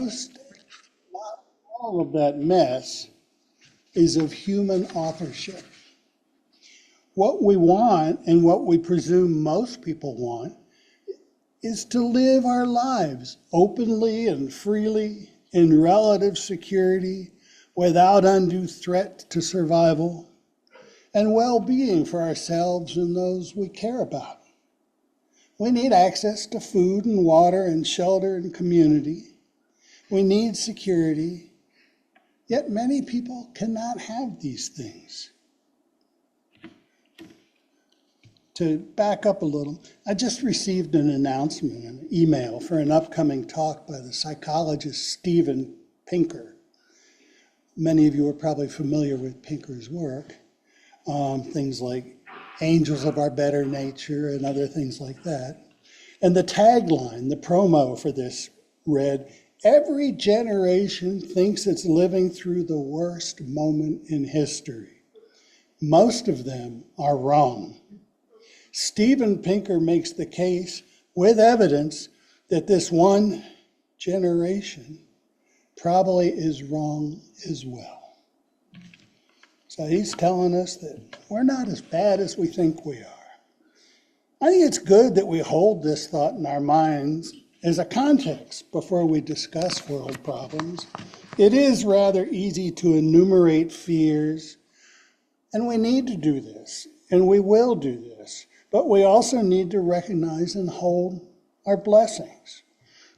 Most, not all of that mess is of human authorship. What we want, and what we presume most people want, is to live our lives openly and freely in relative security without undue threat to survival and well-being for ourselves and those we care about. We need access to food and water and shelter and community. We need security, yet many people cannot have these things. To back up a little, I just received an announcement, an email for an upcoming talk by the psychologist Steven Pinker. Many of you are probably familiar with Pinker's work, things like Angels of Our Better Nature and other things like that. And the tagline, the promo for this read, "Every generation thinks it's living through the worst moment in history. Most of them are wrong." Steven Pinker makes the case with evidence that this one generation probably is wrong as well. So he's telling us that we're not as bad as we think we are. I think it's good that we hold this thought in our minds as a context before we discuss world problems. It is rather easy to enumerate fears, and we need to do this, and we will do this. But we also need to recognize and hold our blessings.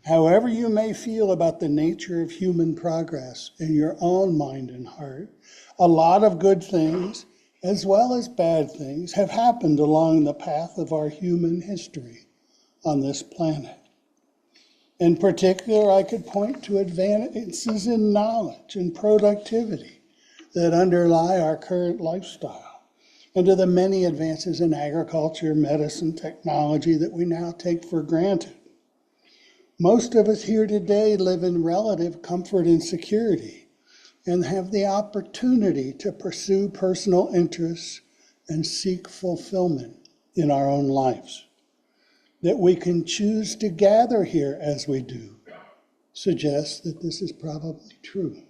However you may feel about the nature of human progress in your own mind and heart, a lot of good things, as well as bad things, have happened along the path of our human history on this planet. In particular, I could point to advances in knowledge and productivity that underlie our current lifestyle, and to the many advances in agriculture, medicine, technology that we now take for granted. Most of us here today live in relative comfort and security and have the opportunity to pursue personal interests and seek fulfillment in our own lives. That we can choose to gather here as we do suggests that this is probably true.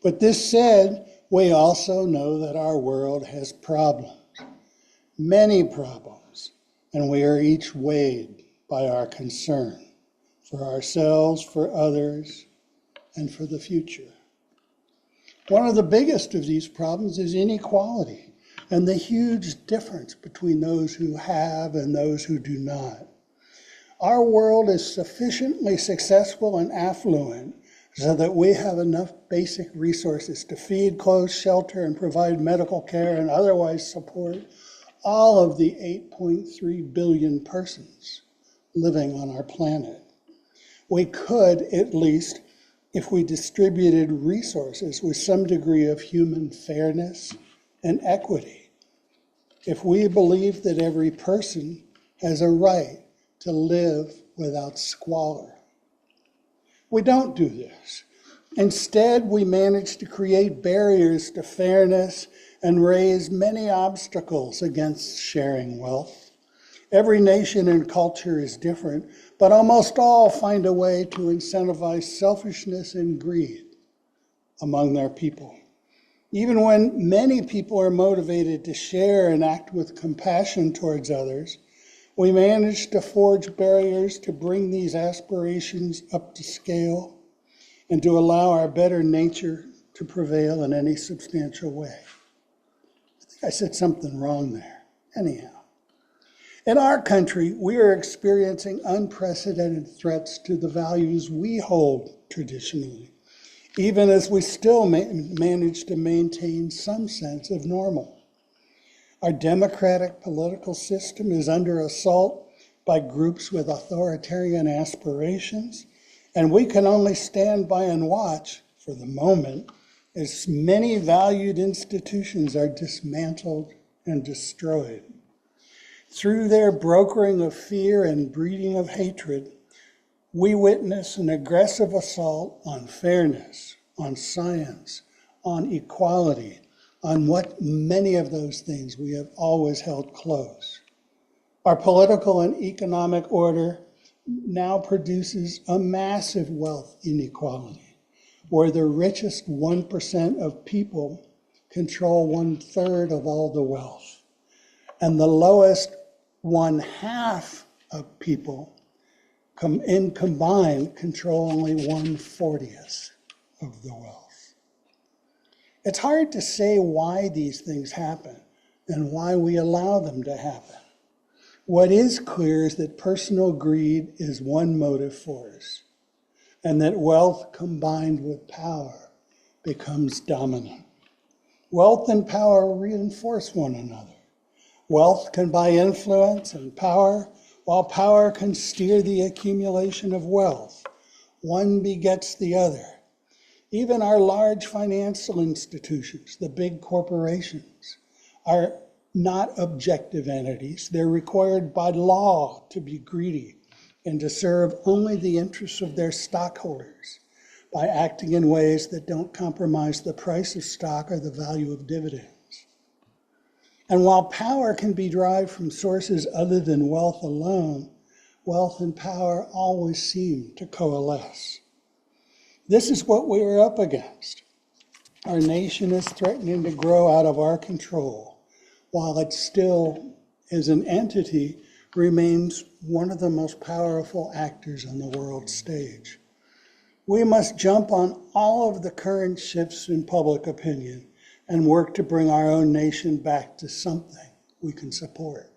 But this said, we also know that our world has problems, many problems, and we are each weighed by our concern for ourselves, for others, and for the future. One of the biggest of these problems is inequality and the huge difference between those who have and those who do not. Our world is sufficiently successful and affluent so that we have enough basic resources to feed, clothe, shelter, and provide medical care and otherwise support all of the 8.3 billion persons living on our planet. We could, at least, if we distributed resources with some degree of human fairness and equity, if we believe that every person has a right to live without squalor. We don't do this. Instead, we manage to create barriers to fairness and raise many obstacles against sharing wealth. Every nation and culture is different, but almost all find a way to incentivize selfishness and greed among their people. Even when many people are motivated to share and act with compassion towards others, we manage to forge barriers to bring these aspirations up to scale and to allow our better nature to prevail in any substantial way. I think I said something wrong there. Anyhow, in our country, we are experiencing unprecedented threats to the values we hold traditionally, even as we still manage to maintain some sense of normal. Our democratic political system is under assault by groups with authoritarian aspirations, and we can only stand by and watch, for the moment, as many valued institutions are dismantled and destroyed. Through their brokering of fear and breeding of hatred, we witness an aggressive assault on fairness, on science, on equality, on what many of those things we have always held close. Our political and economic order now produces a massive wealth inequality, where the richest 1% of people control 1/3 of all the wealth, and the lowest 1/2 of people combined control only 1/40 of the wealth. It's hard to say why these things happen and why we allow them to happen. What is clear is that personal greed is one motive force, and that wealth combined with power becomes dominant. Wealth and power reinforce one another. Wealth can buy influence and power, while power can steer the accumulation of wealth. One begets the other. Even our large financial institutions, the big corporations, are not objective entities. They're required by law to be greedy and to serve only the interests of their stockholders by acting in ways that don't compromise the price of stock or the value of dividends. And while power can be derived from sources other than wealth alone, wealth and power always seem to coalesce. This is what we are up against. Our nation is threatening to grow out of our control, while it still, as an entity, remains one of the most powerful actors on the world stage. We must jump on all of the current shifts in public opinion and work to bring our own nation back to something we can support.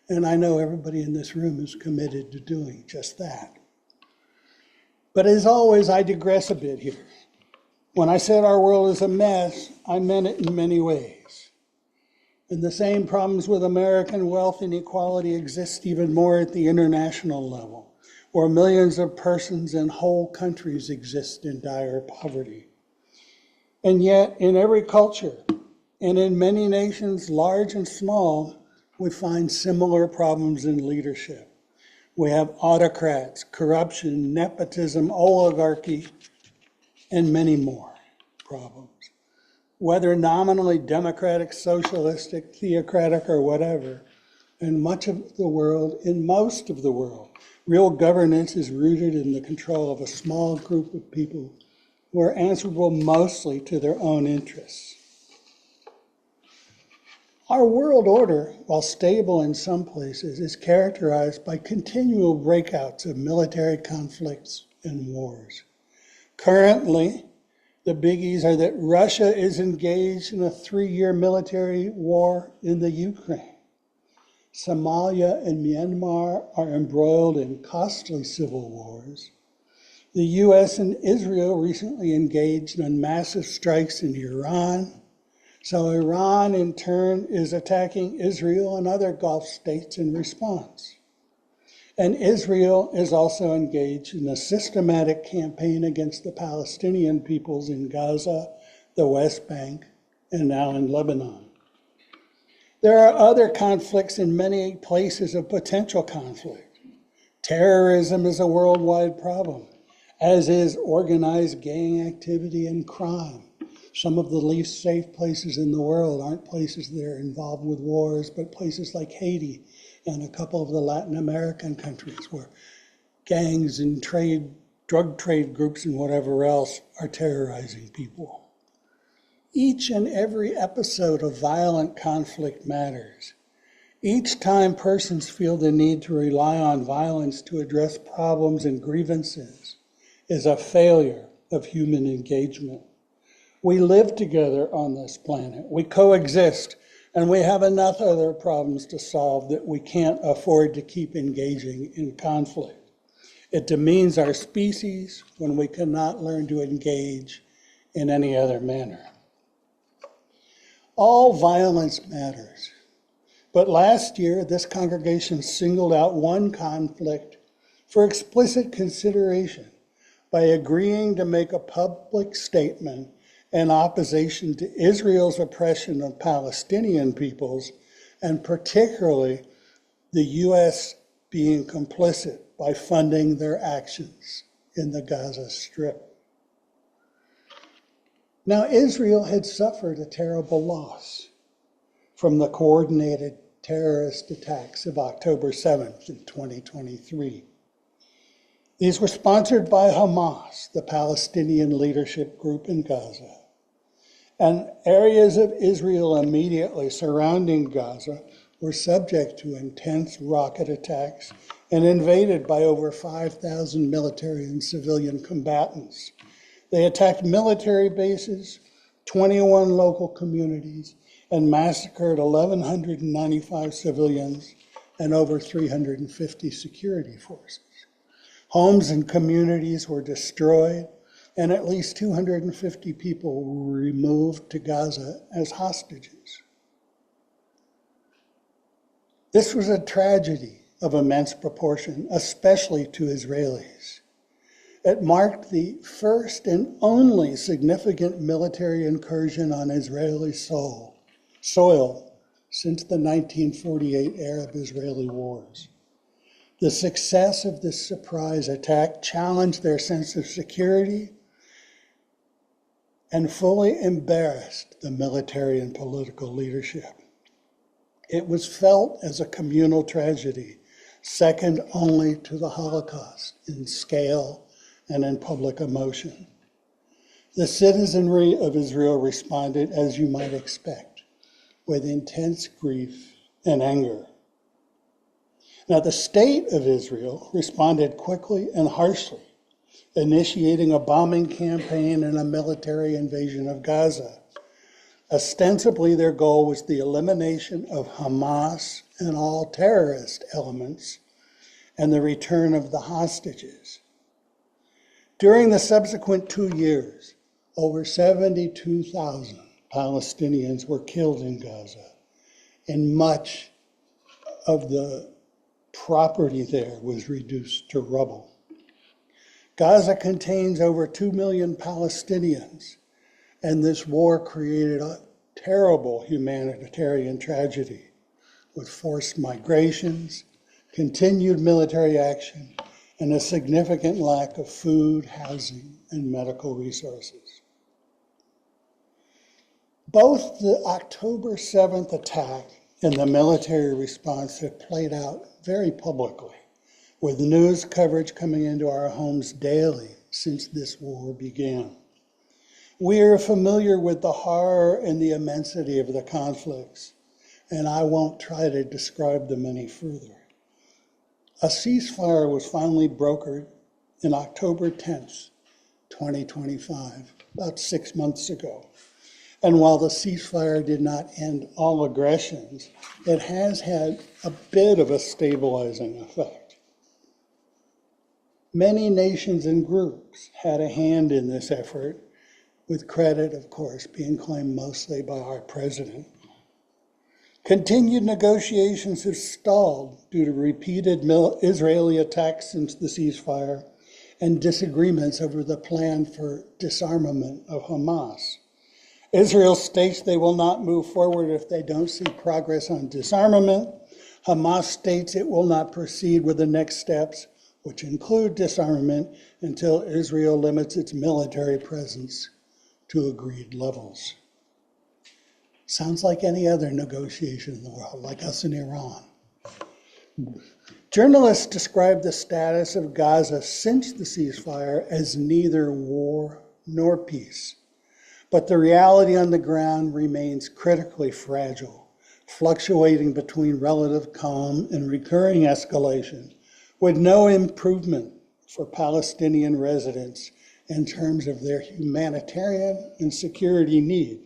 And I know everybody in this room is committed to doing just that. But as always, I digress a bit here. When I said our world is a mess, I meant it in many ways. And the same problems with American wealth inequality exist even more at the international level, where millions of persons and whole countries exist in dire poverty. And yet, in every culture, and in many nations, large and small, we find similar problems in leadership. We have autocrats, corruption, nepotism, oligarchy, and many more problems. Whether nominally democratic, socialistic, theocratic, or whatever, in most of the world, real governance is rooted in the control of a small group of people who are answerable mostly to their own interests. Our world order, while stable in some places, is characterized by continual breakouts of military conflicts and wars. Currently, the biggies are that Russia is engaged in a 3-year military war in the Ukraine. Somalia and Myanmar are embroiled in costly civil wars. The US and Israel recently engaged in massive strikes in Iran. So Iran, in turn, is attacking Israel and other Gulf states in response. And Israel is also engaged in a systematic campaign against the Palestinian peoples in Gaza, the West Bank, and now in Lebanon. There are other conflicts in many places of potential conflict. Terrorism is a worldwide problem, as is organized gang activity and crime. Some of the least safe places in the world aren't places that are involved with wars, but places like Haiti and a couple of the Latin American countries where gangs and drug trade groups and whatever else are terrorizing people. Each and every episode of violent conflict matters. Each time persons feel the need to rely on violence to address problems and grievances is a failure of human engagement. We live together on this planet. We coexist, and we have enough other problems to solve that we can't afford to keep engaging in conflict. It demeans our species when we cannot learn to engage in any other manner. All violence matters. But last year, this congregation singled out one conflict for explicit consideration by agreeing to make a public statement in opposition to Israel's oppression of Palestinian peoples, and particularly the U.S. being complicit by funding their actions in the Gaza Strip. Now, Israel had suffered a terrible loss from the coordinated terrorist attacks of October 7th in 2023. These were sponsored by Hamas, the Palestinian leadership group in Gaza. And areas of Israel immediately surrounding Gaza were subject to intense rocket attacks and invaded by over 5,000 military and civilian combatants. They attacked military bases, 21 local communities, and massacred 1,195 civilians and over 350 security forces. Homes and communities were destroyed, and at least 250 people were removed to Gaza as hostages. This was a tragedy of immense proportion, especially to Israelis. It marked the first and only significant military incursion on Israeli soil since the 1948 Arab-Israeli wars. The success of this surprise attack challenged their sense of security and fully embarrassed the military and political leadership. It was felt as a communal tragedy, second only to the Holocaust in scale and in public emotion. The citizenry of Israel responded, as you might expect, with intense grief and anger. Now, the state of Israel responded quickly and harshly, initiating a bombing campaign and a military invasion of Gaza. Ostensibly, their goal was the elimination of Hamas and all terrorist elements and the return of the hostages. During the subsequent 2 years, over 72,000 Palestinians were killed in Gaza, and much of the property there was reduced to rubble. Gaza contains over 2 million Palestinians, and this war created a terrible humanitarian tragedy with forced migrations, continued military action, and a significant lack of food, housing, and medical resources. Both the October 7th attack and the military response have played out very publicly, with news coverage coming into our homes daily since this war began. We are familiar with the horror and the immensity of the conflicts, and I won't try to describe them any further. A ceasefire was finally brokered on October 10th, 2025, about 6 months ago. And while the ceasefire did not end all aggressions, it has had a bit of a stabilizing effect. Many nations and groups had a hand in this effort, with credit, of course, being claimed mostly by our president. Continued negotiations have stalled due to repeated Israeli attacks since the ceasefire and disagreements over the plan for disarmament of Hamas. Israel states they will not move forward if they don't see progress on disarmament. Hamas states it will not proceed with the next steps, which include disarmament, until Israel limits its military presence to agreed levels. Sounds like any other negotiation in the world, like us in Iran. Journalists describe the status of Gaza since the ceasefire as neither war nor peace. But the reality on the ground remains critically fragile, fluctuating between relative calm and recurring escalation, with no improvement for Palestinian residents in terms of their humanitarian and security need.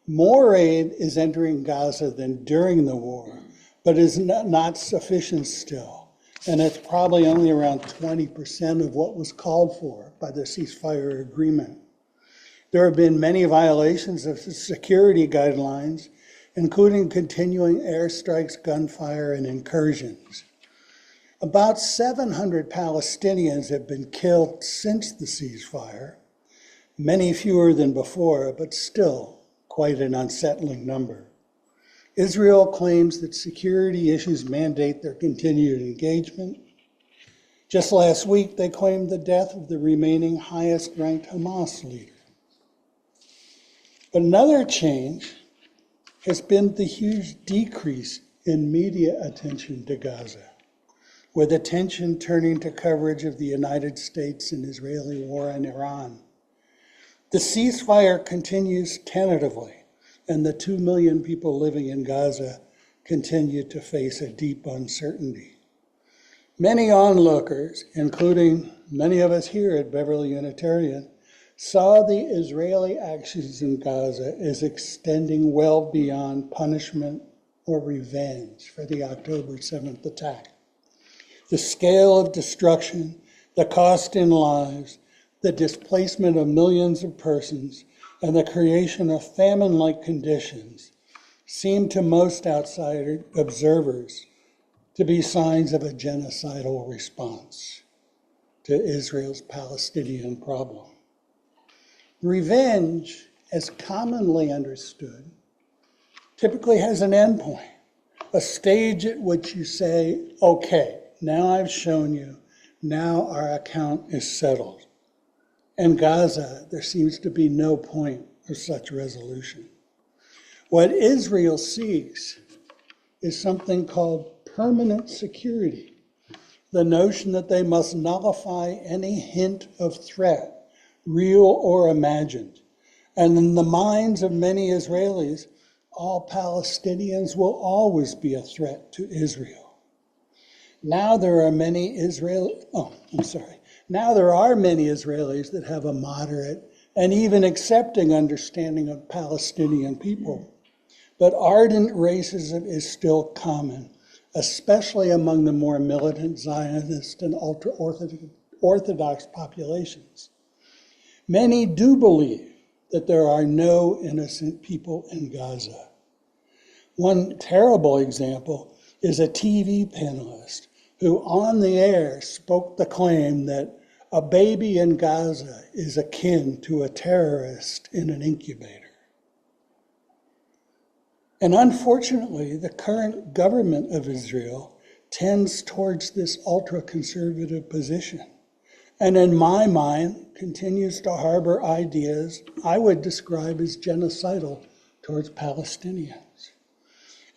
More aid is entering Gaza than during the war, but is not sufficient still. And it's probably only around 20% of what was called for by the ceasefire agreement. There have been many violations of the security guidelines, including continuing airstrikes, gunfire, and incursions. About 700 Palestinians have been killed since the ceasefire, many fewer than before, but still quite an unsettling number. Israel claims that security issues mandate their continued engagement. Just last week, they claimed the death of the remaining highest-ranked Hamas leader. But another change has been the huge decrease in media attention to Gaza. with attention turning to coverage of the United States and Israeli war in Iran. The ceasefire continues tentatively, and the 2 million people living in Gaza continue to face a deep uncertainty. Many onlookers, including many of us here at Beverly Unitarian, saw the Israeli actions in Gaza as extending well beyond punishment or revenge for the October 7th attack. The scale of destruction, the cost in lives, the displacement of millions of persons, and the creation of famine-like conditions seem to most outside observers to be signs of a genocidal response to Israel's Palestinian problem. Revenge, as commonly understood, typically has an endpoint, a stage at which you say, okay, now I've shown you, now our account is settled. In Gaza, there seems to be no point of such resolution. What Israel seeks is something called permanent security, the notion that they must nullify any hint of threat, real or imagined. And in the minds of many Israelis, all Palestinians will always be a threat to Israel. Now there are many Israelis that have a moderate and even accepting understanding of Palestinian people. But ardent racism is still common, especially among the more militant Zionist and ultra-Orthodox populations. Many do believe that there are no innocent people in Gaza. One terrible example is a TV panelist who on the air spoke the claim that a baby in Gaza is akin to a terrorist in an incubator. And unfortunately, the current government of Israel tends towards this ultra-conservative position, and in my mind continues to harbor ideas I would describe as genocidal towards Palestinians.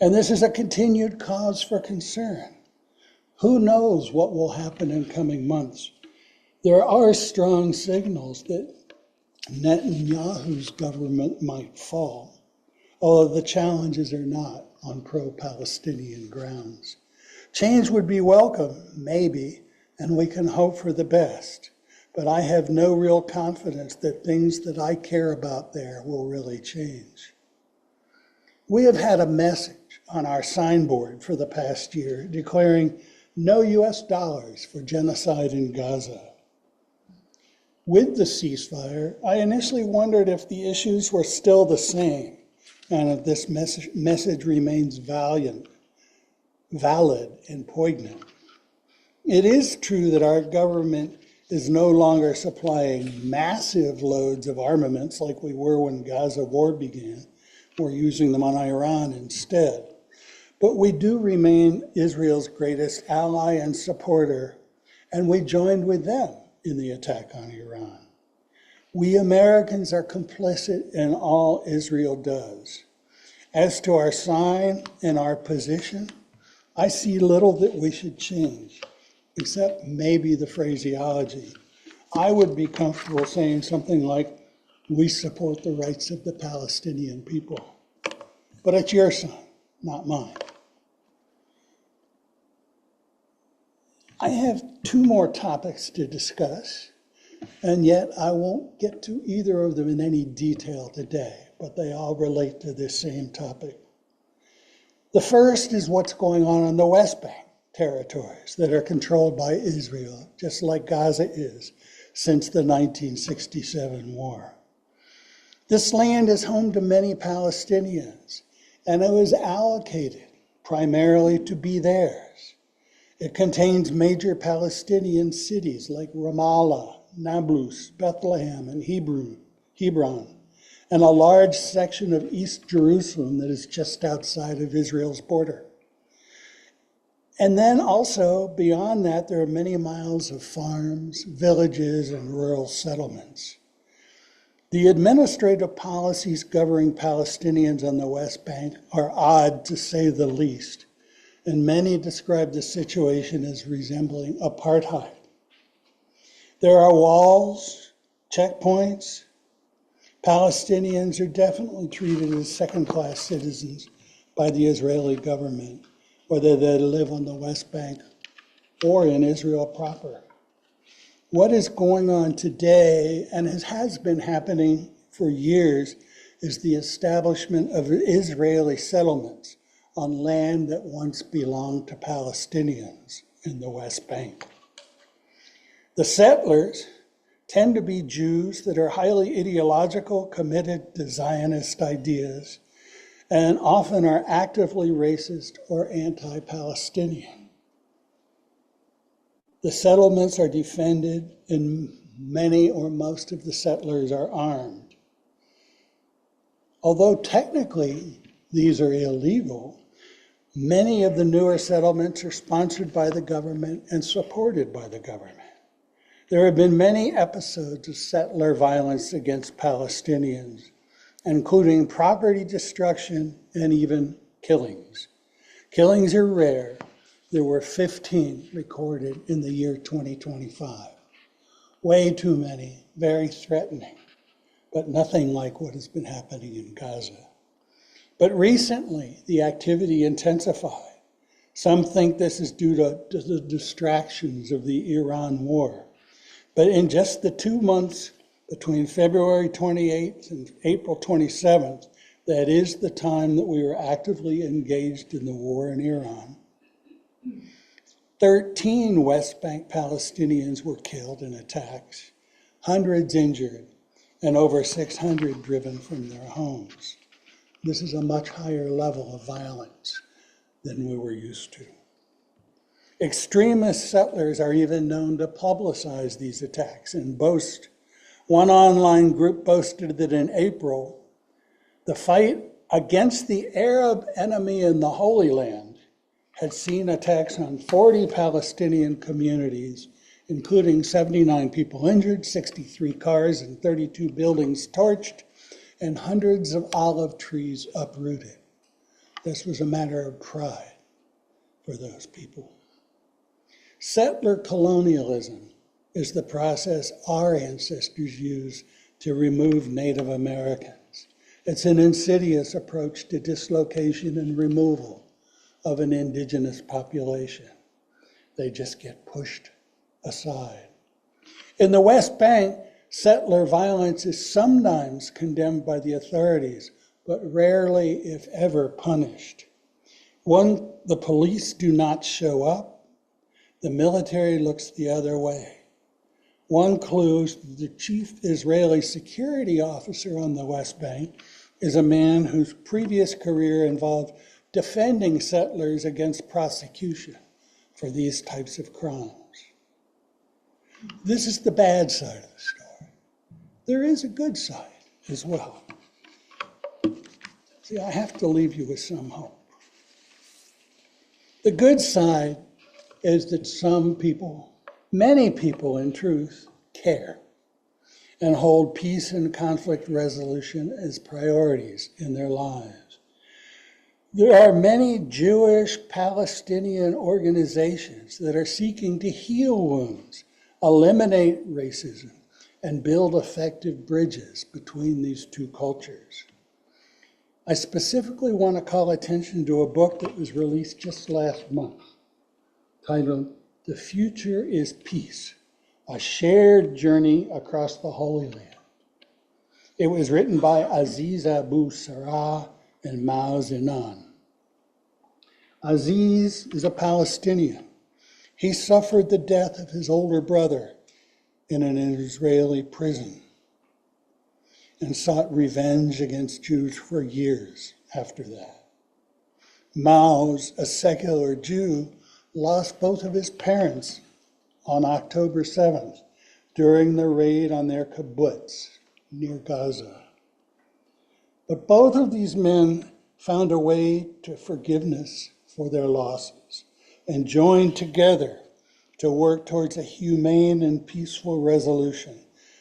And this is a continued cause for concern. Who knows what will happen in coming months? There are strong signals that Netanyahu's government might fall, although the challenges are not on pro-Palestinian grounds. Change would be welcome, maybe, and we can hope for the best, but I have no real confidence that things that I care about there will really change. We have had a message on our signboard for the past year declaring no US dollars for genocide in Gaza. With the ceasefire, I initially wondered if the issues were still the same and if this message remains valid and poignant. It is true that our government is no longer supplying massive loads of armaments like we were when Gaza war began. We're using them on Iran instead. But we do remain Israel's greatest ally and supporter, and we joined with them in the attack on Iran. We Americans are complicit in all Israel does. As to our sign and our position, I see little that we should change, except maybe the phraseology. I would be comfortable saying something like, we support the rights of the Palestinian people. But it's your sign, not mine. I have two more topics to discuss, and yet I won't get to either of them in any detail today, but they all relate to this same topic. The first is what's going on the West Bank territories that are controlled by Israel, just like Gaza is since the 1967 war. This land is home to many Palestinians, and it was allocated primarily to be theirs. It contains major Palestinian cities like Ramallah, Nablus, Bethlehem, and Hebron, and a large section of East Jerusalem that is just outside of Israel's border. And then also, beyond that, there are many miles of farms, villages, and rural settlements. The administrative policies governing Palestinians on the West Bank are odd, to say the least, and many describe the situation as resembling apartheid. There are walls, checkpoints. Palestinians are definitely treated as second-class citizens by the Israeli government, whether they live on the West Bank or in Israel proper. What is going on today, and has been happening for years, is the establishment of Israeli settlements on land that once belonged to Palestinians in the West Bank. The settlers tend to be Jews that are highly ideological, committed to Zionist ideas, and often are actively racist or anti-Palestinian. The settlements are defended, and many or most of the settlers are armed. Although technically these are illegal, many of the newer settlements are sponsored by the government and supported by the government. There have been many episodes of settler violence against Palestinians, including property destruction and even killings. Killings are rare. There were 15 recorded in the year 2025. Way too many, very threatening, but nothing like what has been happening in Gaza. But recently, the activity intensified. Some think this is due to the distractions of the Iran war. But in just the 2 months between February 28th and April 27th, that is the time that we were actively engaged in the war in Iran, 13 West Bank Palestinians were killed in attacks, hundreds injured, and over 600 driven from their homes. This is a much higher level of violence than we were used to. Extremist settlers are even known to publicize these attacks and boast. One online group boasted that in April, the fight against the Arab enemy in the Holy Land had seen attacks on 40 Palestinian communities, including 79 people injured, 63 cars and 32 buildings torched, and hundreds of olive trees uprooted. This was a matter of pride for those people. Settler colonialism is the process our ancestors used to remove Native Americans. It's an insidious approach to dislocation and removal of an indigenous population. They just get pushed aside. In the West Bank, settler violence is sometimes condemned by the authorities, but rarely, if ever, punished. One, the police do not show up. The military looks the other way. One clue is the chief Israeli security officer on the West Bank is a man whose previous career involved defending settlers against prosecution for these types of crimes. This is the bad side of the story. There is a good side as well. See, I have to leave you with some hope. The good side is that some people, many people in truth, care and hold peace and conflict resolution as priorities in their lives. There are many Jewish Palestinian organizations that are seeking to heal wounds, eliminate racism, and build effective bridges between these two cultures. I specifically want to call attention to a book that was released just last month, titled "The Future is Peace, a Shared Journey Across the Holy Land." It was written by Aziz Abu Sarah and Mao Zinan. Aziz is a Palestinian. He suffered the death of his older brother in an Israeli prison and sought revenge against Jews for years after that. Mao's, a secular Jew, lost both of his parents on October 7th during the raid on their kibbutz near Gaza. But both of these men found a way to forgiveness for their losses and joined together to work towards a humane and peaceful resolution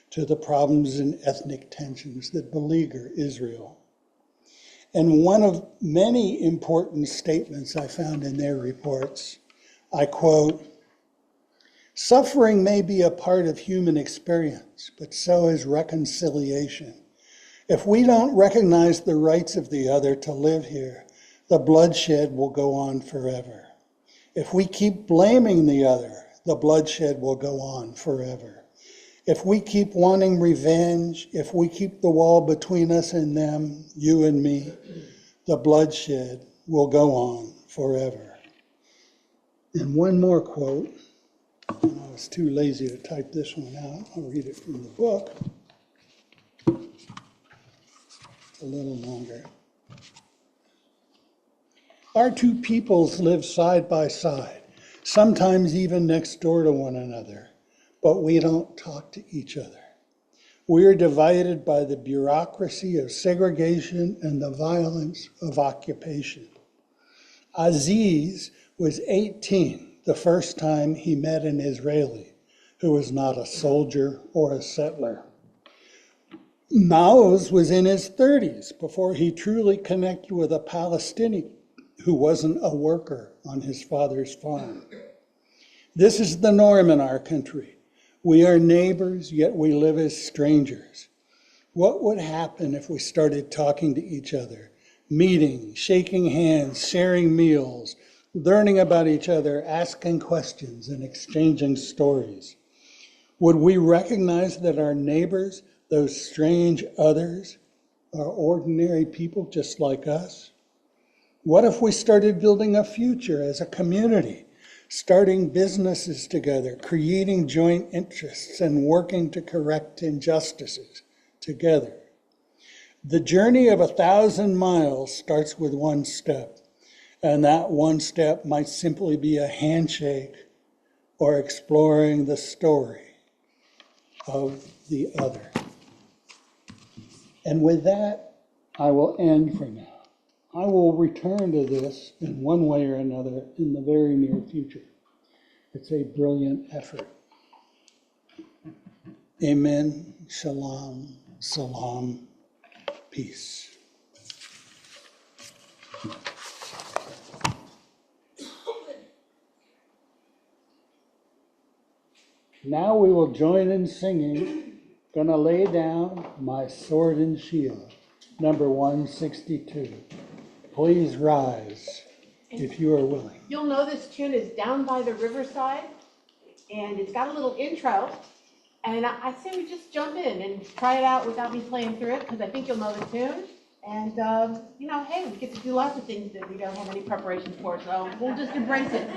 to the problems and ethnic tensions that beleaguer Israel. And one of many important statements I found in their reports, I quote, "Suffering may be a part of human experience, but so is reconciliation. If we don't recognize the rights of the other to live here, the bloodshed will go on forever. If we keep blaming the other, the bloodshed will go on forever. If we keep wanting revenge, if we keep the wall between us and them, you and me, the bloodshed will go on forever." And one more quote, and I was too lazy to type this one out. I'll read it from the book. It's a little longer. "Our two peoples live side by side, sometimes even next door to one another, but we don't talk to each other. We are divided by the bureaucracy of segregation and the violence of occupation." Aziz was 18 the first time he met an Israeli who was not a soldier or a settler. Maoz was in his 30s before he truly connected with a Palestinian who wasn't a worker on his father's farm. This is the norm in our country. We are neighbors, yet we live as strangers. What would happen if we started talking to each other, meeting, shaking hands, sharing meals, learning about each other, asking questions, and exchanging stories? Would we recognize that our neighbors, those strange others, are ordinary people just like us? What if we started building a future as a community, starting businesses together, creating joint interests, and working to correct injustices together? The journey of 1,000 miles starts with one step, and that one step might simply be a handshake or exploring the story of the other. And with that, I will end for now. I will return to this in one way or another in the very near future. It's a brilliant effort. Amen. Shalom. Salam. Peace. Now we will join in singing, "Gonna Lay Down My Sword and Shield," number 162. Please rise if you are willing. You'll know this tune is "Down by the Riverside," and it's got a little intro. And I say we just jump in and try it out without me playing through it, because I think you'll know the tune. And, hey, we get to do lots of things that we don't have any preparation for, so we'll just embrace it.